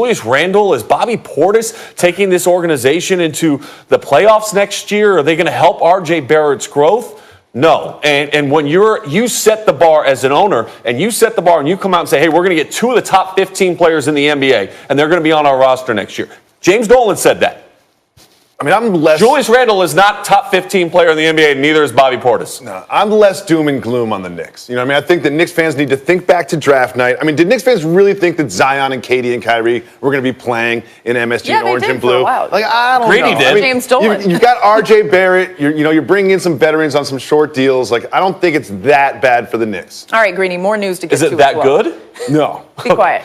Julius Randle, is Bobby Portis taking this organization into the playoffs next year? Are they going to help R.J. Barrett's growth? No. And when you set the bar as an owner, and you set the bar and you come out and say, hey, we're going to get 2 of the top 15 players in the NBA, and they're going to be on our roster next year. James Dolan said that. I mean, Julius Randle is not top 15 player in the NBA, and neither is Bobby Portis. No, I'm less doom and gloom on the Knicks. You know what I mean? I think the Knicks fans need to think back to draft night. I mean, did Knicks fans really think that Zion and KD and Kyrie were going to be playing in MSG in orange and blue? Like, I don't know. Grady did. I mean, James Dolan. You've got R.J. Barrett. You're bringing in some veterans on some short deals. Like, I don't think it's that bad for the Knicks. All right, Greeny, more news to get to. Is it that good? No. Be quiet.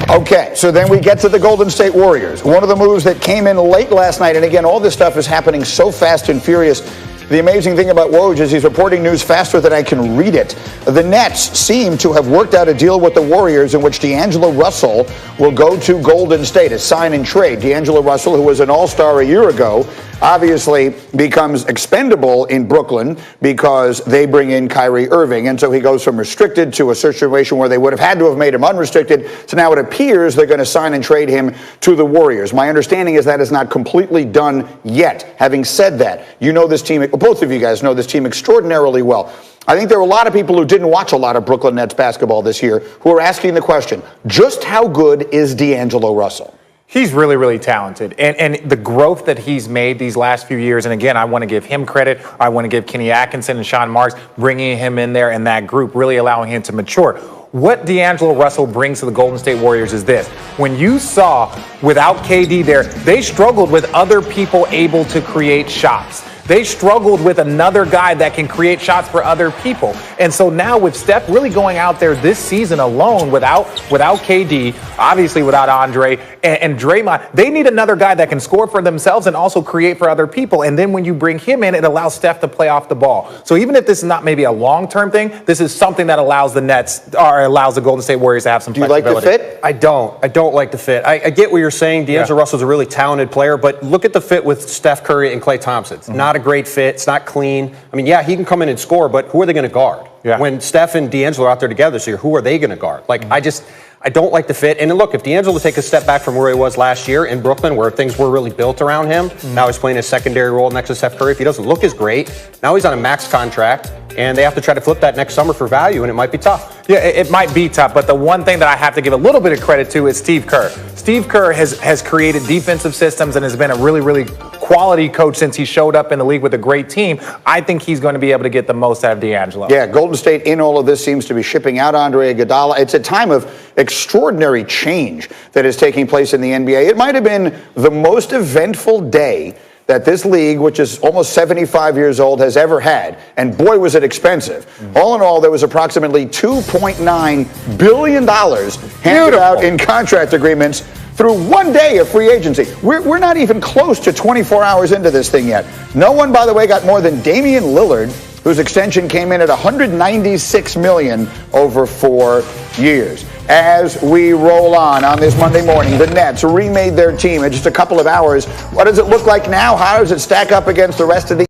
Okay, so then we get to the Golden State Warriors. One of the moves that came in late last night, and again, all this stuff is happening so fast and furious. The amazing thing about Woj is he's reporting news faster than I can read it. The Nets seem to have worked out a deal with the Warriors in which D'Angelo Russell will go to Golden State, a sign and trade. D'Angelo Russell, who was an all-star a year ago, obviously becomes expendable in Brooklyn because they bring in Kyrie Irving. And so he goes from restricted to a situation where they would have had to have made him unrestricted. So now it appears they're going to sign and trade him to the Warriors. My understanding is that is not completely done yet. Having said that, you know this team, both of you guys know this team extraordinarily well. I think there are a lot of people who didn't watch a lot of Brooklyn Nets basketball this year who are asking the question, just how good is D'Angelo Russell? He's really, really talented. And the growth that he's made these last few years, and again, I want to give him credit. I want to give Kenny Atkinson and Sean Marks bringing him in there in that group, really allowing him to mature. What D'Angelo Russell brings to the Golden State Warriors is this. When you saw, without KD there, they struggled with other people able to create shots. They struggled with another guy that can create shots for other people. And so now with Steph really going out there this season alone without KD, obviously without Andre and Draymond, they need another guy that can score for themselves and also create for other people. And then when you bring him in, it allows Steph to play off the ball. So even if this is not maybe a long-term thing, this is something that allows the Nets or allows the Golden State Warriors to have some flexibility. Do you like the fit? I don't like the fit. I get what you're saying. D'Angelo Russell's a really talented player, but look at the fit with Steph Curry and Klay Thompson. It's not a great fit. It's not clean. I mean, yeah, he can come in and score, but who are they going to guard? Yeah. When Steph and D'Angelo are out there together, so who are they going to guard? Like, I don't like the fit. And look, if D'Angelo take a step back from where he was last year in Brooklyn, where things were really built around him, now he's playing a secondary role next to Steph Curry. If he doesn't look as great, now he's on a max contract, and they have to try to flip that next summer for value, and it might be tough. Yeah, it might be tough, but the one thing that I have to give a little bit of credit to is Steve Kerr. Steve Kerr has created defensive systems and has been a really, really quality coach since he showed up in the league with a great team. I think he's going to be able to get the most out of D'Angelo. Yeah, Golden State in all of this seems to be shipping out Andre Iguodala. It's a time of extraordinary change that is taking place in the NBA. It might have been the most eventful day that this league, which is almost 75 years old, has ever had. And boy, was it expensive. All in all, there was approximately $2.9 billion handed out in contract agreements through one day of free agency. We're not even close to 24 hours into this thing yet. No one, by the way, got more than Damian Lillard, whose extension came in at $196 million over 4 years. As we roll on this Monday morning, the Nets remade their team in just a couple of hours. What does it look like now? How does it stack up against the rest of the